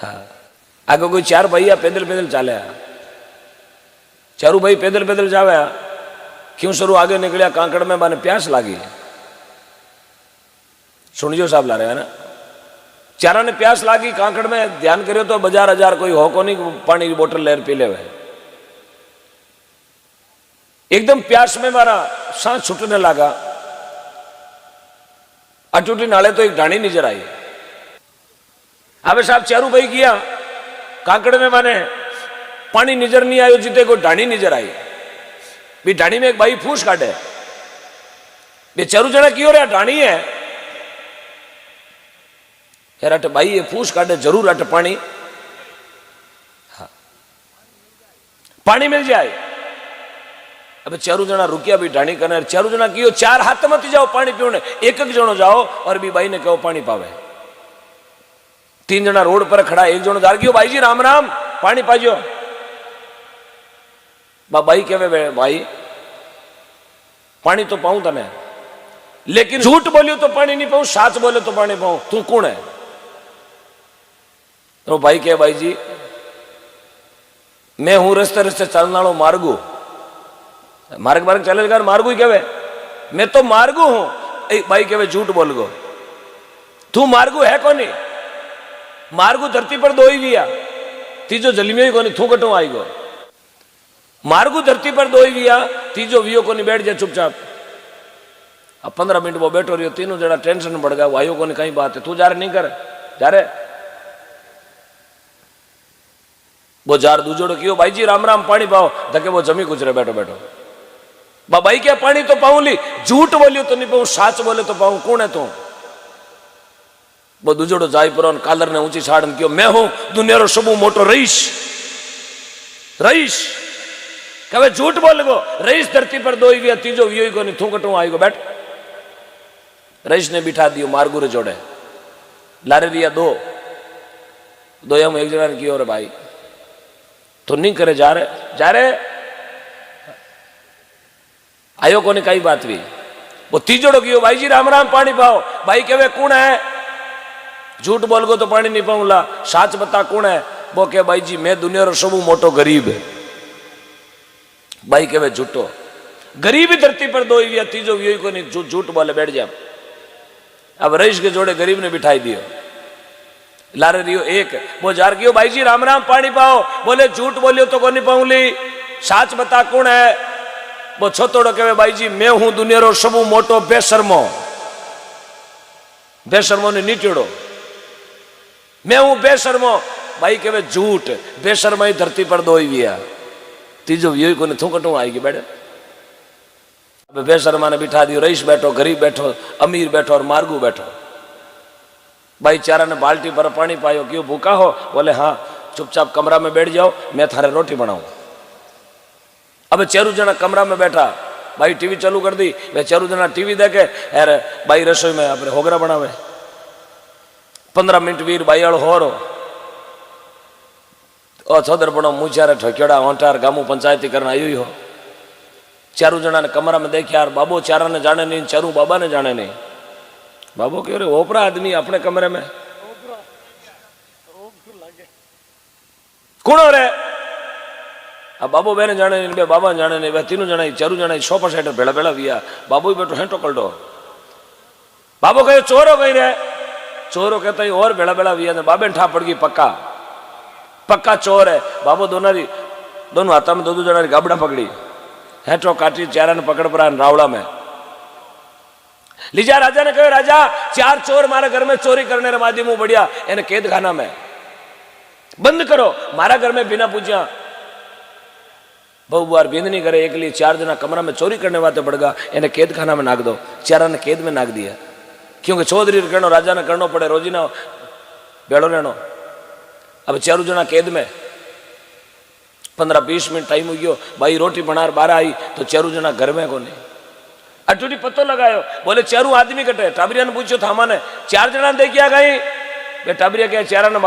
हाँ आगे कोई चार भैया पैदल पैदल चाले चारू भाई पैदल पैदल जावे क्यों शुरू आगे निकलिया कांकड़ में माने प्यास लागी सुनियो साहब ला रहे हैं ना चारा ने प्यास लागी कांकड़ में ध्यान करियो तो बाजार हजार कोई हो को नहीं पानी की बोतल लेर पी ले एकदम प्यास में मारा सांस छूटने लगा अटूटी नाले तो एक ढाणी नजर आई अबे साहब चारू भाई किया कांकड़ में माने पानी नजर नहीं आयो जीते को ढाणी नजर आई भी ढाणी में एक भाई फूस काटे बे चारू जना क्यों रे ढाणी है यार अट भाई ये फूस काटे जरूर अट पानी हाँ पानी मिल जाए अब चारू जना रुकिया भी ढाणी करने चारू जना कियो चार हाथ मत जाओ पानी पीने एक एक जनो जाओ और भी भाई ने कहो पानी पावे तीन जना रोड पर खड़ा एक जनो जा गयो भाई जी राम राम पानी पाजो भाई कहे भाई पानी तो पाऊं तने लेकिन झूठ बोलियो तो पानी नहीं पाऊं साच बोले तो पानी पाऊं तू कौन है तो भाई कहे भाई जी मैं हूं रस्ते रस्ते चलना वालों मार्गू मार्ग मार्ग चलेगा मार्गू ही कहे मैं तो मार्गू हूं भाई कहे झूठ बोल गो तू मार्गू है कौन मार्गू धरती पर दो ही लिया तीजो जलीमियो ही कोनी थू कटू आई गो मार्गू धरती पर दो ही लिया तीजो वियो कोनी बैठ जाए चुपचाप अब 15 मिनट वो बैठो रही तीनों जरा टेंशन बढ़ गया वायु को नहीं कहीं बात है तू जा रहे नहीं कर जा रहे वो जार दूजोड़ो क्यों भाई जी राम राम पानी पाओ धके वो जमी कुछ रहे बैठो बैठो भाई क्या पानी तो पाऊं ली झूठ बोलियो तो नहीं पाऊं साच बोले तो पाऊं कौन है तू वो दूजोड़ो जाई पर कालर ने ऊंची छाड़ क्यों मैं हूं दुनिया रो सबू मोटो रईस रईस कहे झूठ बोल गो रईस धरती पर दो ही तीजो वियो को नहीं थू कटू आई गो बैठ रईस ने बिठा दियो मार्गू रे जोड़े लारे दिया दो हम एक जगह की और भाई तो नहीं करे जा रहे आयो को नहीं कई बात भी वो तीजोड़ो कियो भाई जी राम राम पानी पाओ भाई कहे कौन है झूठ बोल गो तो पानी नहीं पाऊंला साच बता कौन है वो कहे भाई जी मैं दुनिया रो सबू मोटो गरीब है भाई कहे झूठो गरीब ही धरती पर दो ही तीजो वियो को नहीं झूठ बोले बैठ जा अब रईस के जोड़े गरीब ने बिठाई दियो लारे रियो एक वो जार गयो भाई जी राम राम पानी पाओ बोले झूठ बोलियो तो को नहीं पाऊंली साच बता कौन है वो छोतोड़ो कहे भाई जी मैं हूं दुनिया रो सबू मोटो बेशर्मो ने नीटियोड़ो मैं हूं बेशर्मो भाई कहे झूठ बेशर्मा ही धरती पर दो ही तीजो वियो को थू कटू आएगी बैठे बेशर्मा ने बिठा दियो रईस बैठो गरीब बैठो अमीर बैठो और मार्गू बैठो भाई चारा ने बाल्टी पर पानी पायो क्यों भूखा हो बोले हाँ चुपचाप कमरा में बैठ जाओ मैं थारे रोटी बनाऊं अब चेरू जना कमरा में बैठा भाई टीवी चालू कर दी वे चेरू जना टीवी देखे अरे भाई रसोई में अपने होगरा बनावे 15 मिनट वीर भाई अड़ हो रो ओ छोदर बनो मुचारे ठोक्योड़ा ओंटार गामू पंचायती करना आयु ही हो चारू जना ने कमरा में देखा यार बाबू चारा ने जाने नहीं चारू बाबा ने जाने नहीं बाबू क्यों रे ओपरा आदमी अपने कमरे में कौन हो रे अब बाबू बहने जाने नहीं बे बाबा जाने नहीं बे तीनों जना चारू जना सोफा सेट भेड़ा भेड़ा विया बाबू ही बैठो हेंटो कल दो बाबू कहे चोर हो गई रे चोर हो कहता ही और भेड़ा भेड़ा विया बाबे ठा पड़ गई पक्का चोर है बाबू दोनों हाथा में दो जना गाबड़ा पकड़ी हेठो काटी चारा ने पकड़ पड़ा रावड़ा में लीजा राजा ने कहा राजा 4 चोर मारे घर में चोरी करने रे मादी मुंह बढ़िया इन्हें कैद खाना में बंद करो मारा घर में बिना पूछा बहु बार बिंद नहीं करे एक लिए 4 जना कमरा में चोरी करने वाले बढ़गा इन्हें कैद खाना में नाक दो चारा ने कैद में नाक दिया क्योंकि चौधरी करनो राजा ने करनो पड़े रोजी ना बेड़ो रहनो अब 4 जना कैद में 15-20 मिनट टाइम हो गयो भाई रोटी बना बाहर आई तो 4 जना घर में को नहीं अटूटी पत्तो लगायो बोले 4 आदमी कटे टाबरिया ने पूछो था माने 4 जना देखिया गई बे टाबरिया क्या 4 ने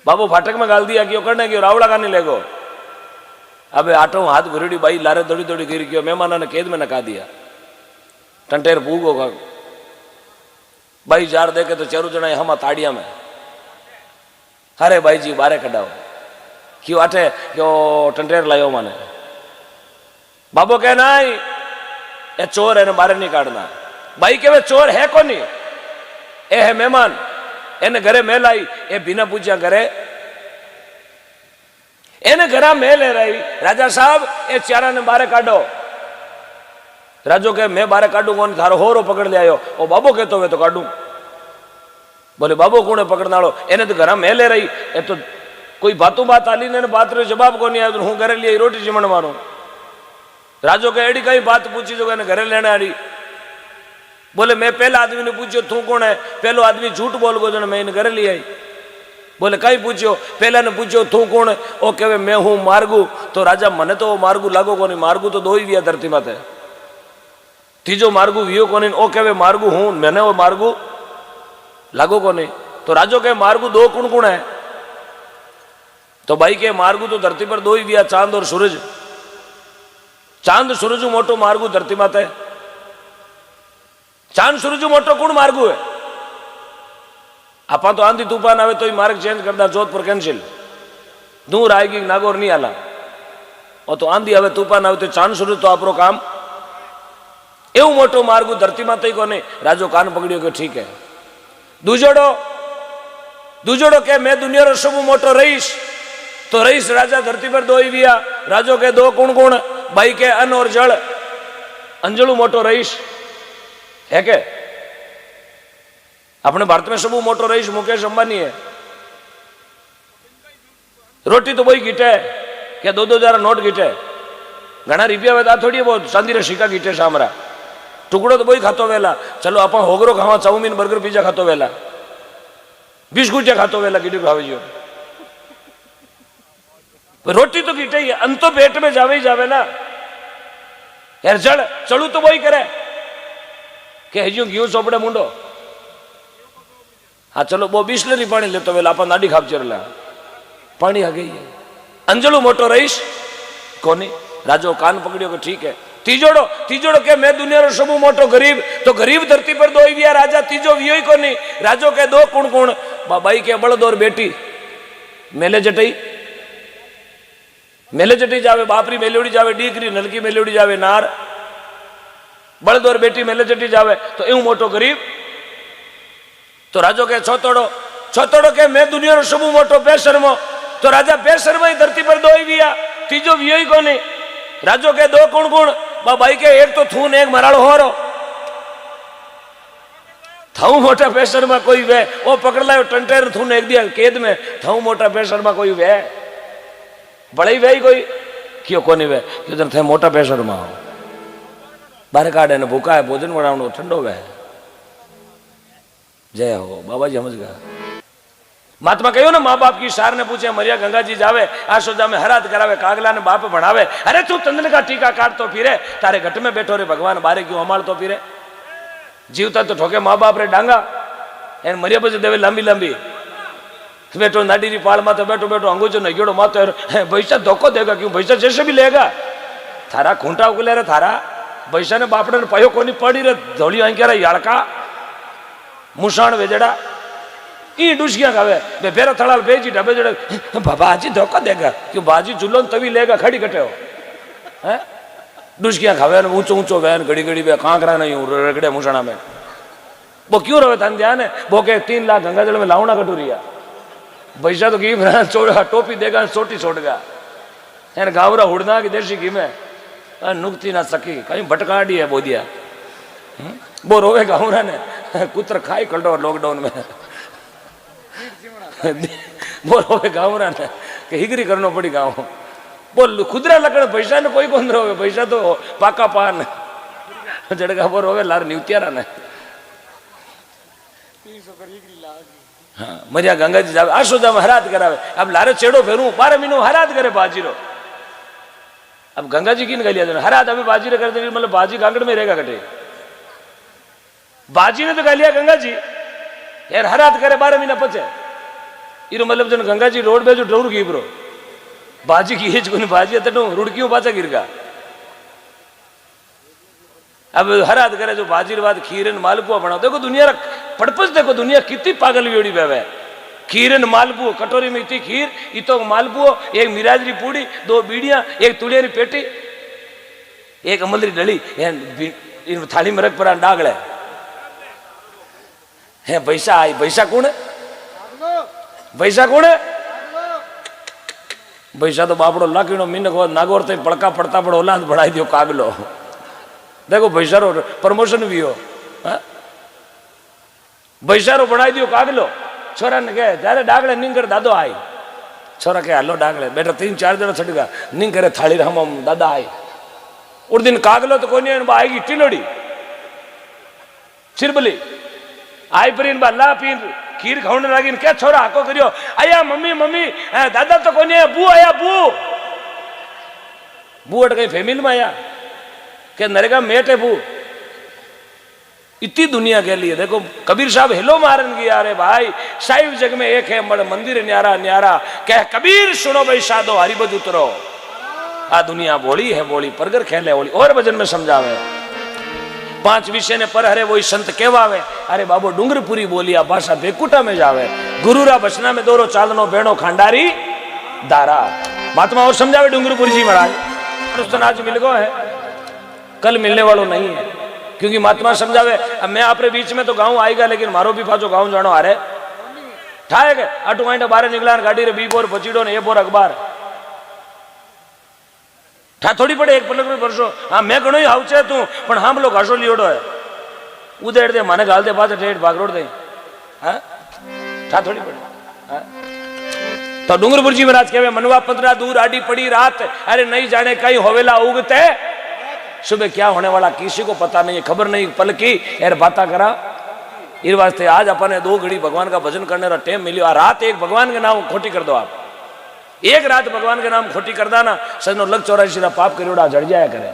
बाबू फाटक में गाल दिया क्यों करने क्यों रावड़ा का नहीं लेगो अब आटो हाथ भूरी बाई लारे दौड़ी दौड़ी गिर गयो मेहमान ने कैद में नका दिया टंटेर भूग होगा भाई जार देखे तो चेरू जना हम ताड़िया में, अरे भाई जी बारे कढ़ाओ क्यों आठे क्यों टंटेर लायो माने। बाबो कह ना ये चोर है, बारे नहीं काटना। भाई के वे चोर है को नहीं, ए है मेहमान, एने घरे मेल आई, ए बिना पूछा घरे एने घरा मेल ले रही। राजा साहब ए चारा ने बारे काटो। राजो के मैं बारे काटू कौन, थारो होरो पकड़ ले आयो। ओ बाबो कहतो वे तो काटू। बोले बाबो कौन है पकड़ना लो, एने तो घरा मेल ले रही। ए तो कोई बातों बात आली ने बात रे जवाब को नहीं आयो, हूँ घरे लिए रोटी जमण मारू। राजो के एडी कई बात पूछी जो घरे लेने आड़ी। बोले मैं पहला आदमी ने पूछो तू कौन है, पहलो आदमी झूठ बोल गो जो मैं इन घरे ले आई। बोले कई पूछो, पहला ने पूछो तू कौन है, ओ कहे मैं हूं मार्गू। तो राजा मने तो मार्गू लागो को नहीं, मार्गू तो दो ही विया धरती माते, तीजो मार्गू वियो को नहीं। ओ कहे मार्गू हूं, मैंने वो मार्गू लागो को नहीं। तो राजो के मार्गू दो कुण कुण है। तो भाई के मार्गू तो धरती पर दो ही विया, चांद और सूरज। चांद सूरज मोटो मार्गू धरती माते, चांद सूरज मोटो कुण मार्गू है। आपा तो आंधी तूफान आवे तो ही मार्ग चेंज करता, जोधपुर कैंसिल, दूर आएगी नागौर नहीं आला। और तो आंधी आवे तूफान आवे तो चांद सूरज तो आपरो काम। एवं मोटो मार्गू धरती माते को नहीं। राजो कान पकड़ियो के ठीक है। दूजोड़ो के मैं दुनिया रो सब मोटो रईस। तो रईस राजा धरती पर दो ही विया। राजो के दो कुण कुण, भाई के अन्न और जल। अंजलू मोटो रईस है के अपने भारत में सबू मोटो रईस मुकेश अंबानी है। रोटी तो वही गीटे क्या 2-2 नोट गीटे, घना रुपया वे थोड़ी बहुत चांदी रे सिक्का गीटे सामरा। टुकड़ो तो वही खातो वेला। चलो आप होगरो खावा, चाउमीन बर्गर पिज्जा खातो वेला, बिस्कुट खातो वेला, गिटी खावे जो। रोटी तो गीटे ही, अंत तो पेट में जावे ही जावे ना यार। जड़ चलू तो वही करे के हजू घी चोपड़े मुंडो। हाँ चलो वो बिस्लरी पानी लेतो वेला आप नाडी खाप चरला पानी आ गई है। अंजलू मोटो रईस कोनी। राजो कान पकड़ियो के ठीक है। तीजोड़ो के मैं दुनिया रो सबू मोटो गरीब। तो गरीब धरती पर दो ही विया, राजा तीजो वियो ही कोनी। राजो के दो कुण कुण, बाई के बड़द और बेटी। मेले जटई जावे, बापरी मेलोड़ी जावे, डीकरी नलकी मेलोड़ी जावे नार। बड़द और बेटी मेले जटी जावे तो एवं मोटो गरीब। तो राजो के छोतोड़ो के मैं दुनिया रो सबू मोटो बेशर्मो। तो राजा बेशर्मा ही धरती पर दो ही विया, तीजो वियो ही कोनी। राजो के दो कुण कुण, भाई के एक तो थून एक मराड़ो हो रो। थाऊ मोटा बेशर्मा कोई वे, वो पकड़ लायो टंटेर थून एक दिया कैद में। थाऊ मोटा बेशर्मा कोई वे, बड़े वे कोई क्यों कोनी वे, क्यों जन थे मोटा बेशर्मा हो। बाहर काटे ने भूखा है, भोजन बनावनो ठंडो वे। जय हो बाबा जी, समझ गया। महात्मा कहो ना, माँ बाप की सार ने पूछे मरिया गंगा जी जावे, आशोदा में हरात करावे, कागला ने बाप बढ़ावे। अरे तू चंदन का टीका काट तो फिरे, तारे घट में बैठो रे भगवान बारे क्यों हमाल तो फिरे। जीवता तो ठोके माँ बाप रे डांगा, एन मरिया बजे देवे लंबी लंबी। बैठो नाडी री पाल माते बैठो बैठो अंगूचो नगेड़ो माते, भैसा धोखो देगा क्यों, भैसा जैसे भी लेगा। थारा खूंटा उगले रे, थारा भैसा ने बापड़े ने पयो कोनी पड़ी रे, धोली आंखेरा याड़का मुसाण वेजड़ा ई डुसियां खावे। बे फेरा थड़ाल बेजी ढबे जड़े, बाजी धोखा देगा क्यों, बाजी चूल्हो तभी लेगा खड़ी कटे हो है। डुसियां खावे ऊंचो ऊंचो वैन घड़ी घड़ी वे कांकरा नहीं रगड़े मुसाणा में। वो क्यों रहे थान ध्यान है, वो के 3 लाख गंगाजल में लावना कटोरिया। भैसा तो घी छोड़ा टोपी देगा चोटी छोड़गा, एन गावरा हुड़ना की देसी घी में नुकती ना सकी कहीं भटकाड़ी है बोदिया। वो रोवे गावरा ने कुत्र खाई कल्डो लॉकडाउन में। वो रोवे गावरा ने कि हिगरी करनो पड़ी गाँव। बोल खुदरा लकड़ पैसा ने कोई कौन रोवे, पैसा तो पाका पान जड़गा। वो रोवे लार न्यूतियारा ने। हाँ मरिया गंगा जी जावे, आशोदा में हरात करावे। अब लारे चेड़ो फेरू 12 महीनों हरात करे बाजीरो। अब गंगा जी की गलिया हरात अभी बाजी रे करते, मतलब बाजी गांगड़ में रहेगा कटे। बाजी ने तो गालिया गंगा जी यार हरात करे 12 महीना पचे। इरो मतलब जन गंगा जी रोड पे जो डोर की ब्रो बाजी की हेज कोनी, बाजी तो रुड़कियों पाचा गिरगा। अब हरात करे जो बाजी बाद खीरन मालपुआ बनाओ। देखो दुनिया पड़पस देखो दुनिया कितनी पागल वेड़ी बेवे। खीर न मालपुओ, कटोरी में इतनी खीर, इतो मालपुओ, एक मिराजरी पूड़ी, 2 बीड़ियां, एक तुलियारी पेटी, एक अमलरी डली, इन थाली में रख पर डागड़े है। पैसा आई, पैसा कौन है? पैसा कौन है? पैसा तो बापड़ो लाखीनो मीनक नागोर ते पड़का पड़ता पड़ो औलाद बढ़ाई दियो कागलो। देखो पैसा रो प्रमोशन भी हो, पैसा रो बढ़ाई दियो कागलो। छोरा ने कहे जारे डागले नींद कर दादो आई। छोरा कहे हलो डागले बेटा 3-4 जन छट गया नींद करे थाली हम दादा आई। उस दिन कागलो तो कोई आएगी टिलोड़ी चिरबली आई पर इन ला पीन खीर खाने लगी। क्या छोरा हाको करियो आया मम्मी मम्मी दादा तो कोई नहीं बू आया बू बू अट गई फैमिली में आया क्या नरेगा मेट है बू। इतनी दुनिया के लिए देखो कबीर साहब हेलो मारन गया। अरे भाई साहिब जग में एक है मंदिर न्यारा न्यारा कह कबीर सुनो भाई साधो हरि बज उतरो। आ दुनिया बोली है बोली परगर खेले बोली और भजन में समझावे 5 विषय ने पर हरे वही संत कहवावे। अरे बाबू डूंगरपुरी बोलिया भाषा बेकुटा में जावे गुरुरा बचना में दोरो चालनो बेणो खांडारी दारा। महात्मा और समझावे डूंगरपुरी जी महाराज। आज मिल गो है कल मिलने वालों नहीं है क्योंकि महात्मा समझावे मैं आपरे बीच में तो गाँव आएगा लेकिन मारो भी पाचो गाँव जानो आ रहे ठाए गए अटू वाइट बाहर निकला गाड़ी रे बी बोर पचीड़ो ने ये बोर अखबार ठा थोड़ी पड़े एक पलक में परसो। हाँ मैं घणो ही हाउचे तू पण हम लोग घासो लियोड़ो है उदेड़ दे माने गाल दे पास ठेठ भाग रोड दे। हाँ ठा थोड़ी पड़े। हाँ? तो डूंगरपुर जी महाराज कहवे मनवा 15 दूर आडी पड़ी रात अरे नहीं जाने कहीं होवेला उगते सुबह क्या होने वाला किसी को पता नहीं है खबर नहीं पल की यार बाता करा। इस वास्ते आज अपने 2 घड़ी भगवान का भजन करने का टाइम मिलियो। रात एक भगवान के नाम खोटी कर दो आप एक रात भगवान के नाम खोटी कर दाना सजनो लग 84 पाप करोड़ा जड़ जाया करे।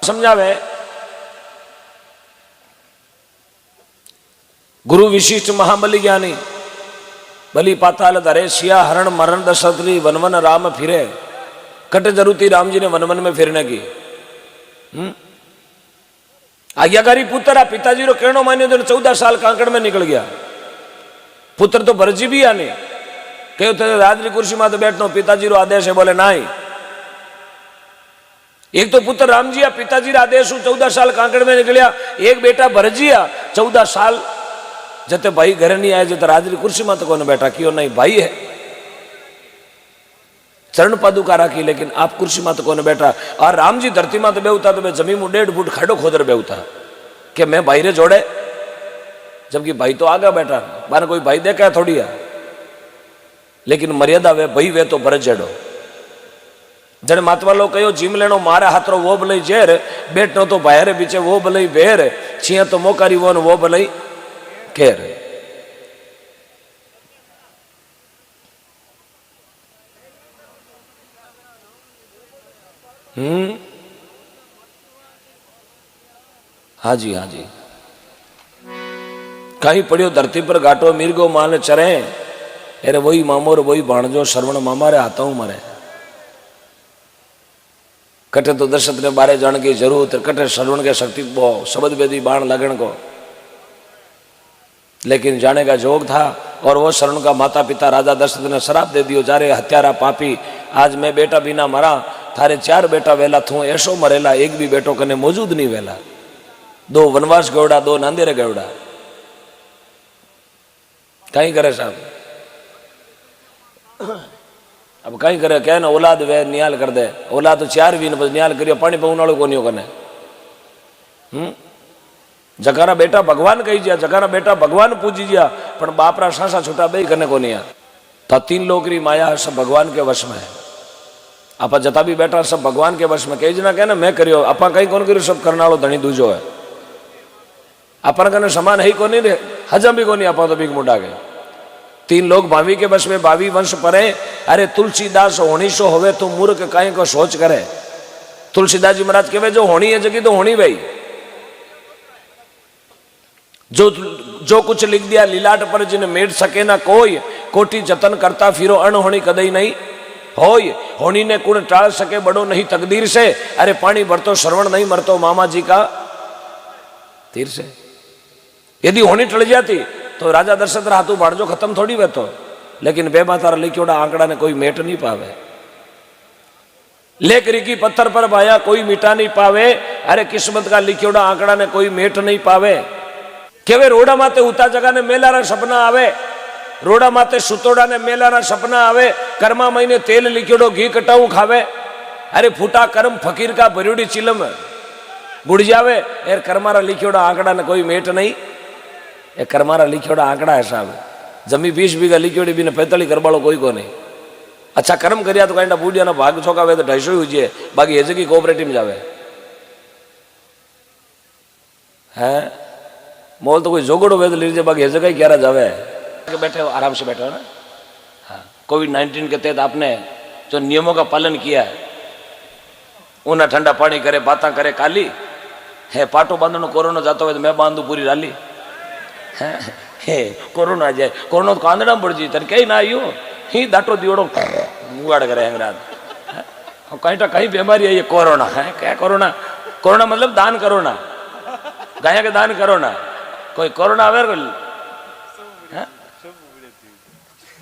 समझावे गुरु विशिष्ट महाबली ज्ञानी बलि पाताल धरे सिया हरण मरण दशरथी वन वन राम फिरे कट जरूरती राम जी ने वन वन में फिरने की। आज्ञाकारी पुत्र पिताजी रो कहनो मान्यो तो 14 साल कांकड़ में निकल गया। पुत्र तो भरजी भी आने कहो तो राजरी कुर्सी में तो बैठनो पिताजी रो आदेश है बोले नहीं। एक तो पुत्र राम जी पिताजी रा आदेश 14 साल कांकड़ में निकलिया। एक बेटा भरजी 14 साल जते भाई घर नहीं आए जते राजरी कुर्सी में तो कौन बैठा क्यों नहीं भाई है चरण पादुका राखी लेकिन आप कुर्सी में तो कौन बैठा। और राम जी धरती में तो बेहता तो मैं जमीन में 1.5 फुट खड़ो खोदर बेहता कि मैं भाई रे जोड़े जबकि भाई तो आगे बैठा बाने कोई भाई देखा है थोड़ी है लेकिन मर्यादा वे भाई वे तो भरत जड़ो जने महात्मा लोग कहो जिम लेनो मारे हाथ रो वो भले जेर बैठनो तो बाहर बीचे वो भले बेर छिया तो मोकारी वो भले केर। हाँ जी हाँ जी कहीं पड़ियो धरती पर घाटो मिर्गो मान चरे अरे वही मामोर वही भाणजो श्रवण मामा रे हाथों मरे। कटे तो दशरथ ने बारे जान की जरूरत कटे श्रवण के शक्ति बो शब्द वेदी बाण लगन को लेकिन जाने का जोग था। और वो श्रवण का माता पिता राजा दशरथ ने शराब दे दियो जा रे हत्यारा पापी आज मैं बेटा बिना मरा थारे 4 बेटा वेला थू ऐसो मरेला एक भी बेटो कने मौजूद नहीं वेला 2 वनवास गौड़ा 2 नांदेरे गौड़ा कहीं करे साहब अब कहीं करे क्या ना औलाद वे नियाल कर दे औलाद तो 4 भी नियाल करियो पानी पाऊन वालों को नहीं कने जकारा बेटा भगवान कही जा जकारा बेटा भगवान पूजी जा पर बापरा सासा छूटा बे कने को नहीं तो 3 लोकरी माया सब भगवान के वश में है। आप जता भी बेटा सब भगवान के वश में कई जना कहे ना मैं करियो आप कहीं कौन करियो सब करना वालों धनी दूजो है अपन कने समान है को नहीं हजम भी को नहीं आप तो बिग मुंडा गए 3 लोग भावी के वश में भावी वंश परे। अरे तुलसीदास होनी सो होवे तो मूर्ख काहे को सोच करे। तुलसीदास जी महाराज कहे जो होनी है जगी तो होनी भाई जो कुछ लिख दिया लीलाट पर जिन मेट सके ना कोई कोटि जतन करता फिरो अनहोनी कदई नहीं होय होनी ने कुण टाल सके बड़ो नहीं तकदीर से। अरे पानी भरतो श्रवण नहीं मरतो मामा जी का तीर से। यदि होनी टल जाती तो राजा दशरथ हाथू भाड़जो खत्म थोड़ी वेतो, लेकिन बे मातारा लिखोड़ा आंकड़ा ने कोई मेट नहीं पावे। लेख रिकी पत्थर पर भाया कोई मिटा नहीं पावे, अरे किस्मत का लिखोड़ा आंकड़ा ने कोई मेट नहीं पावे। केवे रोड़ा माते उता जगह ने मेलारा सपना आवे, रोड़ा माते सुतोड़ा ने मेलारा सपना आवे। कर्मा महीने तेल लिखोड़ो घी कटाऊ खावे, अरे फूटा कर्म फकीर का भरूड़ी चिलम बुढ़ जावे। यार कर्मारा लिखोड़ा आंकड़ा ने कोई मेट नहीं, ये कर्मारा लिखोड़ा आंकड़ा है साहब। जमी 20 बीघा लिखोड़ी भी ने 45 करबालो कोई को नहीं। अच्छा कर्म करिया तो कहीं बूढ़िया ना भाग छोकावे तो 250 हुई, बाकी ये जगह कोऑपरेटिव में जावे हैं। मोल तो कोई जोगड़ो वे तो लीजिए, बाकी ये जगह ग्यारह जावे। बैठे हो आराम से बैठे हो ना। हाँ, कोविड-19 के तहत आपने जो नियमों का पालन किया है, ऊना ठंडा पानी करे, बातें करे काली है, पाटो बांधनो कोरोना जाता हो तो मैं बांधू पूरी राली है। कोरोना आ जाए, कोरोना तो कांदड़ा पड़ जी तर कहीं ना आयु ही दाटो दियोड़ो मुआड़ करे अंगराज कहीं कहीं बीमारी है ये कोरोना है। क्या कोरोना? कोरोना मतलब दान करो ना, गाया के दान करो ना। कोई कोरोना आवे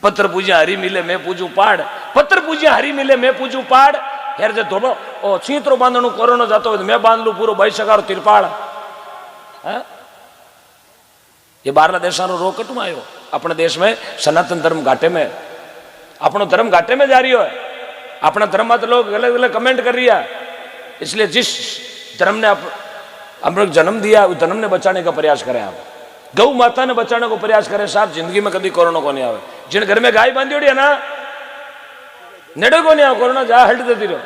पत्थर पूजा हरी मिले मैं पूजू पहाड़, पत्थर पूजा हरी मिले मैं पूजू पहाड़। यार जो दोनों ओ छींतरो बांधनु कोरोना जातो हो तो मैं बांध लू पूरो 22 सगारो तिरपाल। ये बारला देशा रो कटू आयो। अपने देश में सनातन धर्म घाटे में, अपनो धर्म घाटे में जा रही है। अपना धर्म मत लोग अलग अलग कमेंट कर रही है। इसलिए जिस धर्म ने अमृत जन्म दिया उस धर्म ने बचाने का प्रयास करें। आप गौ माता ने बचाने को प्रयास करें साहब। जिंदगी में कभी कोरोना को नहीं आवे। जिन घर में गाय बांधी होड़ी है ना, नेड़े को नहीं आवे कोरोना, जा हट देती रहो।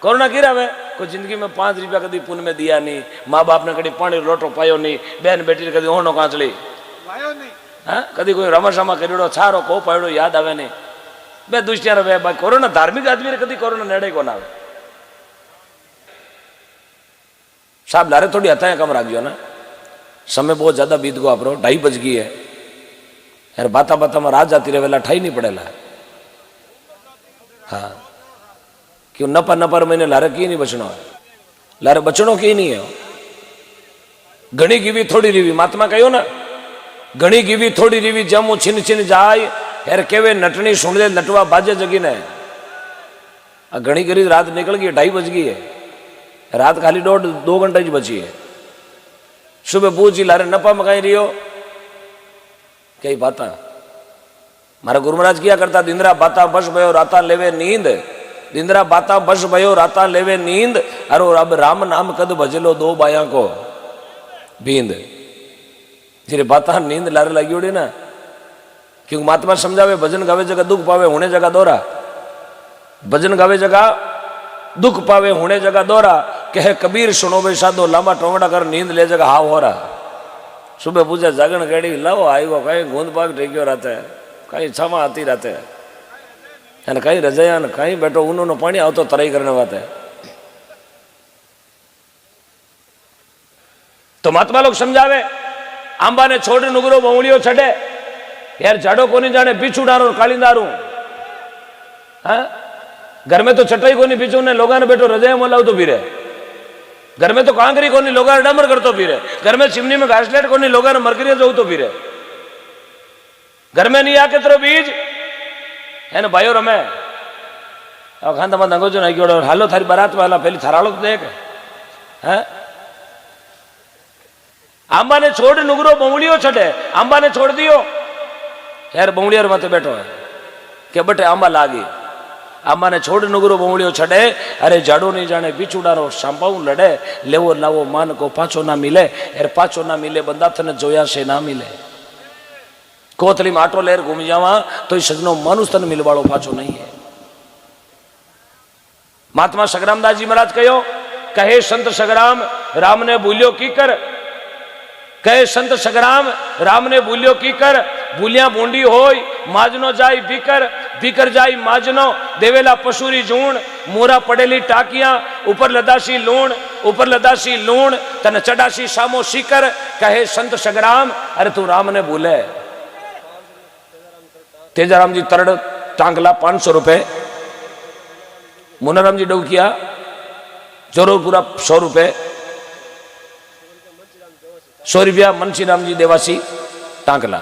कोरोना की रहा कोई जिंदगी में 5 रुपया कभी पुण्य में दिया नहीं, माँ बाप ने कभी पानी लोटो पायो नहीं, बहन बेटी ने कभी ओनो कांचली हाँ, कभी कोई रमाशमा करो छारो को पायो याद आवे नहीं। बे दुष्टिया रहे भाई कोरोना धार्मिक आदमी ने कभी कोरोना नेड़े को ना आवे। साहब लारे थोड़ी हथाएं कम राखियो ना। समय बहुत ज्यादा बीत गो आपरो, 2:30 बज गई है यार। बाता बाता में रात जाती रहे वेला ठाई नहीं पड़ेला। हाँ क्यों नपा नपर मैंने लारे की नहीं बचनो है, लारे बचनो की नहीं है। घणी गिवी थोड़ी रिवी महात्मा कहो ना, घणी गिवी थोड़ी रिवी जमू छिन छिन जाय। यार केवे नटनी सुन ले नटवा बाजे जगी ने। घणी करी रात निकल गई, 2:30 बज गई है। रात खाली 2 घंटे ही बची है। सुबह पूछी लारे नपा में कहीं रियो कई बाता। मारा गुरु महाराज किया करता दिंदरा बाता बस भयो राता लेवे नींद, दिंदरा बाता बस भयो राता लेवे नींद। अरे अब राम नाम कद भजलो 2 बाया को बींद। जिरे बाता नींद लारे लगी उड़ी ना, क्योंकि महात्मा समझावे भजन गावे जगह दुख पावे होने जगह दोरा, भजन गावे जगह दुख पावे होने जगह दोरा। कहे कबीर सुनो बे साधो लामा टोंगड़ा कर नींद ले जगह हाव हो रहा। सुबह पूछा जागण केड़ी लाओ आयो, कहीं गूंद पाक टेक्यो रहते है, कहीं छमा आती रहते है, कहीं रजाया कहीं बैठो उन्होंने पानी आओ तो तराई करने वाते है। तो महात्मा लोग समझावे आंबा ने छोड़ नुगरो बमूलियो छड़े। यार झाड़ो को नहीं जाने बिछू डारो कालींदारू। हाँ घर में तो चटाई को नहीं बिछू ने लोगा ने बैठो रजाया मोलाऊ तो फिरे। घर में तो कांकरी को नहीं लोगा डमर करतो फिरे। घर में चिमनी में घासलेट को नहीं लोगा ने मरकरिया जो तो फिरे। घर में नहीं आके तेरो बीज है ना भाइयों रमे खान तमा दंगो जो नहीं क्यों हालो थारी बारात वाला पहली थारालो तो देख है। आंबा ने छोड़ नुगरो बमूलियो छड़े, आंबा ने छोड़ दियो। यार बमूलिया माथे बैठो है के बटे आंबा लागी। आंबा ने छोड़ नुगरो बमूलियो छड़े। अरे जाड़ो नहीं जाने बिछुडारो सांपाऊ लड़े, लेवो लावो मान को पाछो ना मिले। यार पाछो ना मिले बंदा थने जोया से ना मिले। कोतली में आटो लेर घूम जावा तो सजनो मानुस तन मिलवाड़ो पाछो नहीं है। महात्मा सगरामदास जी महाराज कहो कहे संत सगराम राम ने भूलियो की कर। कहे संत सगराम राम ने भूलियो की कर। भूलिया बूंडी होय माजनो जाई बिकर, बिकर जाई माजनो देवेला पशुरी जूण। मोरा पड़ेली टाकिया ऊपर लदासी लूण, ऊपर लदासी लूण तन चढ़ासी सामो सीकर। कहे संत सगराम अरे तू राम ने भूले। तेजाराम जी तरड़ टांगला 500 रुपए, मुनाराम जी डौकिया जोरोपुरा 100 रुपए, 100 रुपया मुंशी राम जी देवासी टांकला।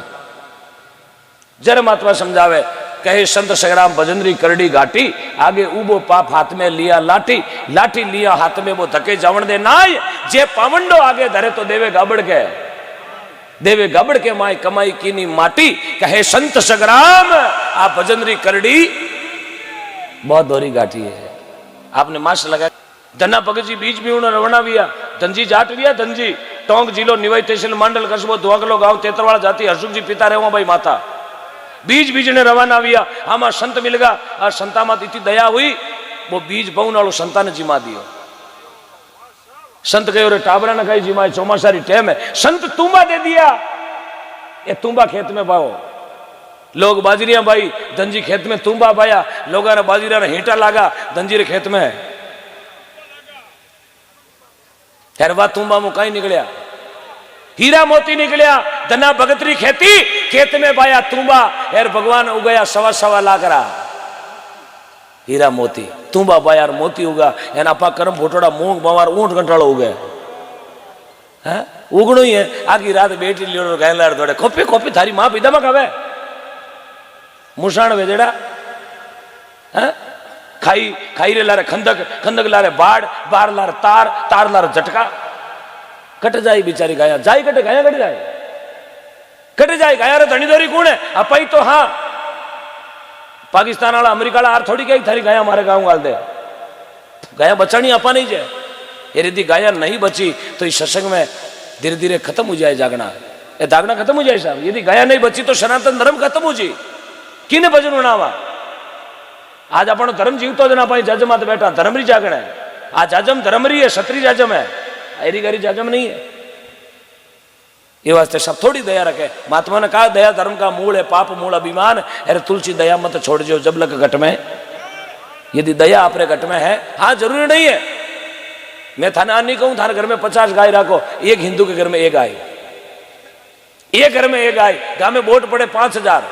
जर महात्मा समझावे कहे संत सगराम भजनरी करड़ी घाटी, आगे उबो पाप हाथ में लिया लाठी, लाठी लिया हाथ में वो धके जावण दे नाय, जे पावंडो आगे धरे तो देवे गाबड़ के, देवे गाबड़ के माय कमाई कीनी माटी। कहे संत सगराम आप भजनरी करड़ी बहुत दोरी घाटी है। आपने मास लगा धना भगत जी बीच भी उन्होंने रवाना हुआ, धनजी जाट लिया, धनजी टोंक जिलो निवाई तहसील मंडल कस्बो दुआकलो गांव तेतरवाड़ा जाति हरसुख जी पिता रहे भाई माता बीज बीज ने रवाना हुआ। हम संत मिल गया और संता मात इतनी दया हुई वो बीज बहुन वालों संता ने जिमा दियो। संत कहो रे टाबरा ने कही जिमा चौमासारी टेम है, संत तुम्बा दे दिया, ये तुम्बा खेत में पाओ। लोग बाजरियां भाई, धनजी खेत में तुम्बा पाया, लोगों ने बाजरिया ने हीटा लागा, धनजी रे खेत में हेरवा तुम्बा में कहीं निकलिया, हीरा मोती निकलिया। धना भगतरी खेती खेत में पाया तुम्बा, यार भगवान उगया 1.25 लाख रा हीरा मोती, तुम्बा पाया मोती उगा, यानी आपा कर्म फोटोड़ा मूंग बवार ऊंट घंटाड़ो उगे है उगणो ही है। आखी रात बेटी लियो गैलार दौड़े खोपी खोपी थारी मां पीधा में खावे मुसाण वेजेड़ा है खाई खाई रे लारे खंदक, खंदक लारे बाढ़, बाढ़ लारे तार, तार लारे झटका। कट जाए बेचारी गाया, जाए कटे गाया कट जाए, कट जाए गाया रे धनी दोरी कौन है अपाई तो हाँ पाकिस्तान वाला अमेरिका वाला आर थोड़ी कही थारी गाया हमारे गांव गाल दे, गाया बचानी अपा नहीं जाए। ये यदि गाया नहीं बची तो इस सत्संग में धीरे धीरे खत्म हो जाए जागना, ये दागना खत्म हो जाए साहब। यदि गाया नहीं बची तो सनातन धर्म खत्म हो जाए। किने भजन बनावा आज अपन धर्म जीवतो जना पाई जज मत बैठा धर्म री जागण है। आज जाजम धर्म री है, क्षत्रिय जाजम है, ऐरी गरी जाजम नहीं है। ये वास्ते सब थोड़ी दया रखे। महात्मा ने कहा दया धर्म का मूल है, पाप मूल अभिमान। अरे तुलसी दया मत छोड़ जो जब लग घट में। यदि दया अपने घट में है, हाँ जरूरी नहीं है। मैं थाना नहीं कहूं थाने घर में 50 गाय रखो, एक हिंदू के घर में एक गाय, एक घर में एक गाय। गांव में वोट पड़े 5000,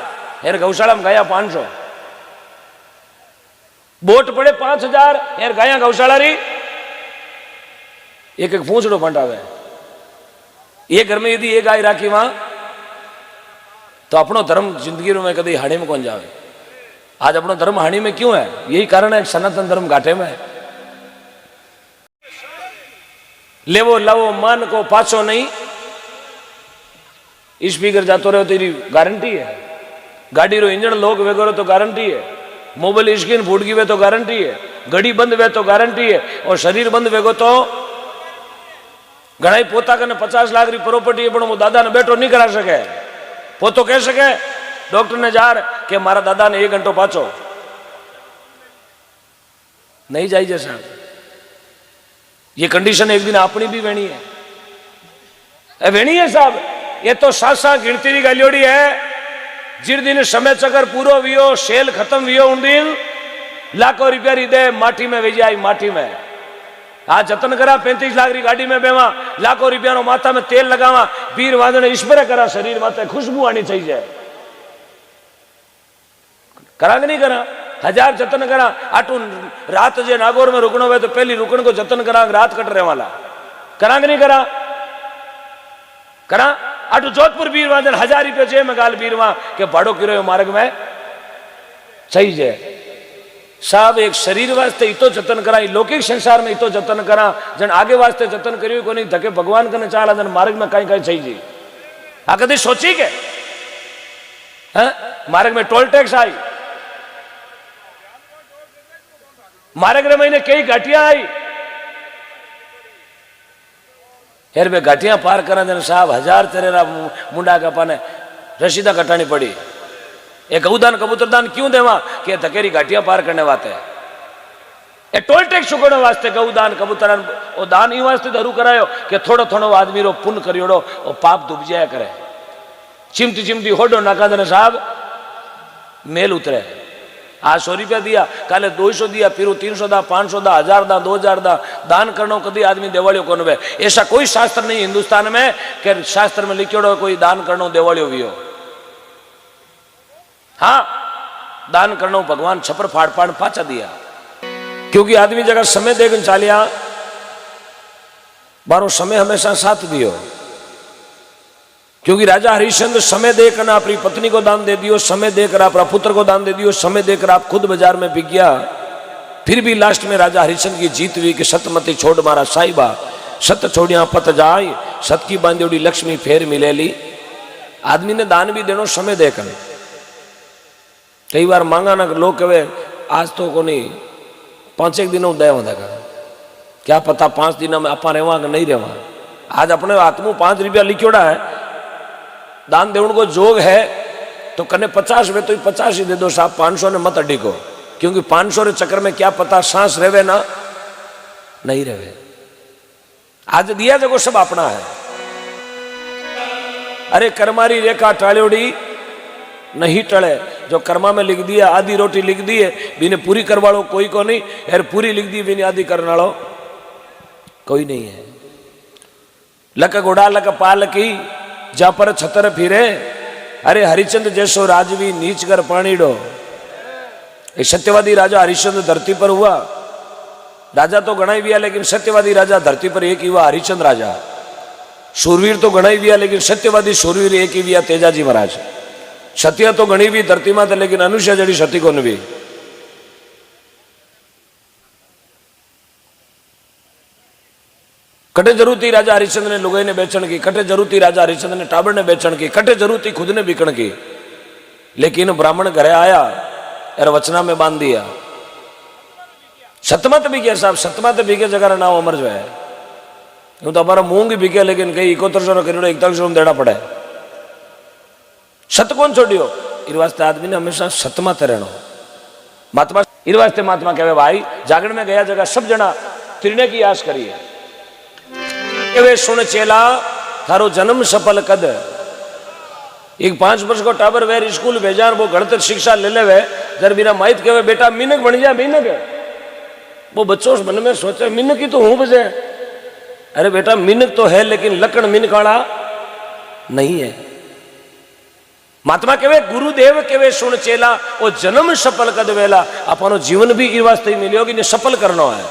यार गौशाला में गाया 500, वोट पड़े 5000, यार गाया गौशाला री एक एक पूछड़ो फंटावे। एक घर में यदि एक गाय राखी वहां तो अपनो धर्म जिंदगी में कभी हानि में कौन जावे। आज अपनो धर्म हानि में क्यों है? यही कारण है सनातन धर्म घाटे में है। लेवो लवो मन को पाछो नहीं, स्पीकर जातो रहो तेरी गारंटी है। गाड़ी रो इंजन लोग वेगो तो गारंटी है। मोबाइल स्क्रीन फूट गई वे तो गारंटी है। घड़ी बंद वे तो गारंटी है। और शरीर बंद वेगो तो घणाई पोता कने 50 लाख री प्रॉपर्टी है, पण वो दादा ने बेटो नहीं करा सके। पोतो कह सके डॉक्टर ने जार के मारा दादा ने 1 घंटो पाछो नहीं जाइए साहब। ये कंडीशन एक दिन अपनी भी वेणी है, वेणी है साहब। ये तो सासा गिनती री गालियोड़ी है। जिस दिन समय चक्कर पूरो वियो, सेल खत्म वियो, उन दिन लाखों रुपया री दे माटी में भेजी आई, माटी में। आज जतन करा 35 लाख री गाड़ी में बेवा, लाखों रुपया नो माथा में तेल लगावा, पीर वादने स्प्रे करा शरीर माथे, खुशबू आनी चाहिए। करा कि नहीं करा? 1000 जतन करा। आटू रात जे नागौर में रुकनो हुए तो पहली रुकन को जतन करा, रात कट रहे वाला। करा कि नहीं करा? करा। आटू जोधपुर बीर वादन 1000 रुपये जे में गाल बीर वहां के भाड़ो किरो मार्ग में सही जे साहब। एक शरीर वास्ते इतो जतन करा, लौकिक संसार में इतो जतन करा, जन आगे वास्ते जतन करियो को नहीं धके भगवान कने चाला जन मार्ग में कहीं कहीं सही जी। आ कदी सोची के मार्ग में टोल टैक्स आई, मार्ग रे महीने कई घाटियां आई। यार वे घाटियां पार करा जन साहब 1000 तेरेरा मुंडा का पाने रसीदा कटानी पड़ी। एक गौदान कबूतरदान क्यों देवा कि धकेरी घाटियां पार करने वास्ते है। टोल टैक्स चुकाने वास्ते गौदान कबूतरदान और दान ई वास्ते धरू करायो कि थोड़ो थोड़ो आदमी रो पुण्य करियोड़ो और पाप डूब जाया करे। चिमटी चिमटी होडो नाका देने साहब मेल उतरे। आज 100 रुपया दिया, काले 200 दिया, फिर 300 दा, 500 दा, 1000 दा, 2000 दा। दान करनो कदी आदमी देवालियो कोन वे। ऐसा कोई शास्त्र नहीं हिंदुस्तान में कि शास्त्र में लिखियोड़ो कोई दान करनो देवालियो भी हो। हाँ दान करनो भगवान छपर फाड़ फाड़ पाचा दिया, क्योंकि आदमी जगह समय देख चालिया, बारो समय हमेशा साथ दियो। क्योंकि राजा हरिश्चंद्र समय देकर अपनी पत्नी को दान दे दियो, समय देकर अपना पुत्र को दान दे दियो, समय देकर आप खुद बाजार में बिक गया। फिर भी लास्ट में राजा हरिश्चंद्र की जीत हुई कि सतमती छोड़ मारा साहिबा, सत छोड़िया पत जाय, सत की बांधोड़ी लक्ष्मी फेर मिलेली। आदमी ने दान भी देनो समय देकर। कई बार मांगा ना लोग कहे आज तो को नहीं 5-1 दिनों दया होता का, क्या पता 5 दिन में अपा रेवा कि नहीं रेवा। आज अपने हाथ में 5 रुपया लिखोड़ा है, दान देने को जोग है तो कने 50 में तो 50 ही दे दो साहब, 500 ने मत अड्डी को, क्योंकि 500 के चक्कर में क्या पता सांस रेवे ना नहीं रेवे। आज दिया जगो सब अपना है। अरे कर्मारी रेखा टाळ्योड़ी नहीं टले, जो कर्मा में लिख दिया आधी रोटी लिख दी है बिने पूरी करवाड़ो कोई को नहीं, यार पूरी लिख दी बिने आधी करने वालो कोई नहीं है। लक घोड़ा लक पाल की जा पर छतर फिरे, अरे हरिचंद्र जैसो राजवी नीच कर पानीडो। एक सत्यवादी राजा हरिश्चंद्र धरती पर हुआ। राजा तो गणा ही भी है लेकिन सत्यवादी राजा धरती पर एक ही हुआ, हरिश्चंद्र राजा। शूरवीर तो गणा ही भी है लेकिन सत्यवादी शूरवीर एक ही भी है, तेजाजी महाराज। सत्य तो गणी भी धरती में थे लेकिन अनुष्या जड़ी सती को भी। कटे जरूरत ही राजा हरिश्चंद्र ने लुगाई ने बेचण की, कटे जरूरत ही राजा हरिश्चंद्र ने टाबर ने बेचण की, कटे जरूरत ही खुद ने बिकण की। लेकिन ब्राह्मण घरे आया और वचना में बांध दिया। सतमत बिके साहब, सतमत बिके जगह नाम अमर जो है। यूं तो हमारा मूंग बिके लेकिन कई 7100 करोड़ 4100 देना पड़े। सत कौन छोड़ियो, इस वास्ते आदमी ने हमेशा सतमत रहना। महात्मा इस वास्ते महात्मा कहे भाई जागरण में गया जगह सब जना त्रिने की आस करिए। वे सुन चेला थारो जन्म सफल कद। एक 5 वर्ष को टाबर वेर स्कूल भेजा, वो गणित शिक्षा ले ले वे जर बिना माहित कहे बेटा मिनक बन जा मिनक। वो बच्चों मन में सोचे मिनक ही तो हूं बजे। अरे बेटा मिनक तो है लेकिन लकड़ मिनक वाला नहीं है। महात्मा कहे गुरुदेव कहे सुन चेला, वो जन्म सफल कद वेला। अपनो जीवन भी इस वास्ते मिलियो कि सफल करना है।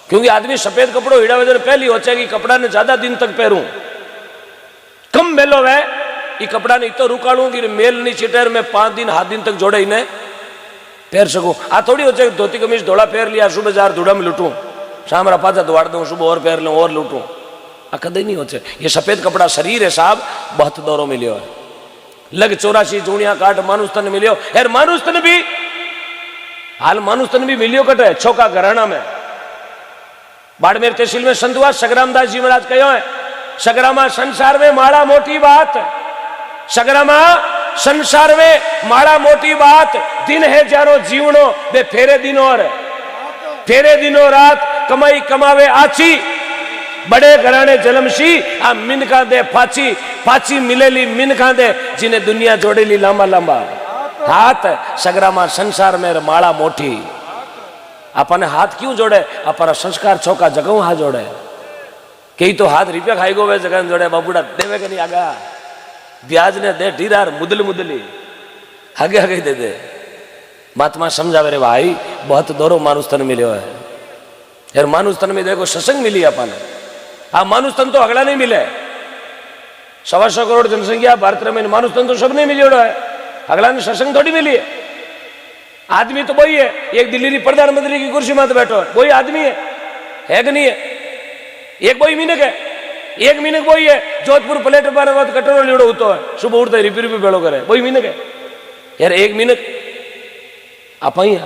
क्योंकि आदमी सफेद कपड़ो हिड़ा वजह पहली होचे कि कपड़ा ने ज्यादा दिन तक पहरूं, कम मेलो वह ये कपड़ा नहीं तो रुकालू कि मेल नहीं चिटेर में 5 दिन 7 दिन तक जोड़े इन्हें पहर सकूं। आ थोड़ी होचे धोती कमीज धोला पहर लिया, सुबह 4 धूड़ा में लूटूं, शाम पाचा दौड़ दूं, सुबह और पहर लूं और लूटूं। आ कदे नहीं होचे। ये सफेद कपड़ा शरीर है साहब, बहुत दौरों मिलियो है। लग 84 जूनिया काट मानुस्तन मिलियो। यार मानुस्तन भी हाल मानुस्तन भी मिलियो कटे छोका घराना में। बाड़मेर तहसील में संत हुआ सगरामदास जी महाराज कहो है, सगरामा संसार में माड़ा मोटी बात, सगरामा संसार में माड़ा मोटी बात। दिन है जारो जीवनो बे फेरे दिनों और फेरे दिनों रात, कमाई कमावे आची, बड़े घराने जलमशी आ मिनका दे फाची, फाची मिलेली मिनका दे जिन्हें दुनिया जोड़ेली लांबा लांबा हाथ। सगरामा संसार में माड़ा मोटी। अपने हाथ क्यों जोड़े? अपना संस्कार छोका जगह हाथ जोड़े। कई तो हाथ रुपया खाई गो वे जगह जोड़े, बाबूड़ा देवे के नहीं आगा, ब्याज ने दे ढीरार मुदल मुदली आगे आगे दे दे। महात्मा समझावे रे भाई बहुत दौरो मानुस्तन मिलो है। यार मानुस्तन में देखो सत्संग मिली अपन। हाँ मानुस्तन तो अगला नहीं मिले। 125 करोड़ जनसंख्या भारत में, मानुस्तन तो सब नहीं मिलियो है, अगला ने सत्संग थोड़ी मिली है। आदमी तो वही है, एक दिल्ली की प्रधानमंत्री की कुर्सी में तो बैठो है वही आदमी है कि नहीं है? एक वही मिनक है, एक मिनक वही है। जोधपुर प्लेट पर कटोरो लीड़ो होता है, सुबह उठते है रिपी रिपी बेड़ो करे, वही मिनक है। यार एक मिनक आप ही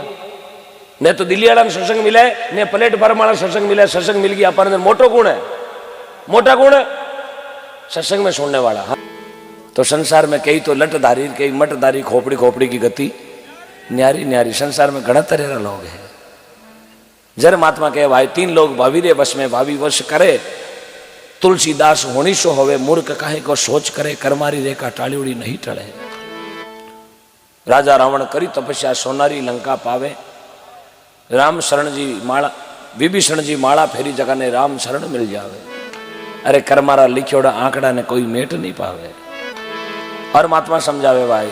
ने तो दिल्ली वाला सत्संग मिला है, ने प्लेट पर वाला सत्संग मिला है। सत्संग मिल गया अपन मोटो गुण है, मोटा गुण है सत्संग में सुनने वाला। हाँ। तो संसार में कई तो लटधारी, कई मटधारी, खोपड़ी खोपड़ी की गति न्यारी न्यारी। संसार में घना तरह लोग हैं। जर महात्मा कहे भाई 3 लोग भावीरे वश में भावी वश करे। तुलसीदास होनी सो होवे, मूर्ख काहे को सोच करे, कर्मारी रेखा टाळीउड़ी नहीं टळे। राजा रावण करी तपस्या सोनारी लंका पावे। राम शरण जी माला, विभीषण जी माला फेरी जगह ने राम शरण मिल जावे। अरे कर्मारा लिखोड़ा आंकड़ा ने कोई मेट नहीं पावे। और महात्मा समझावे भाई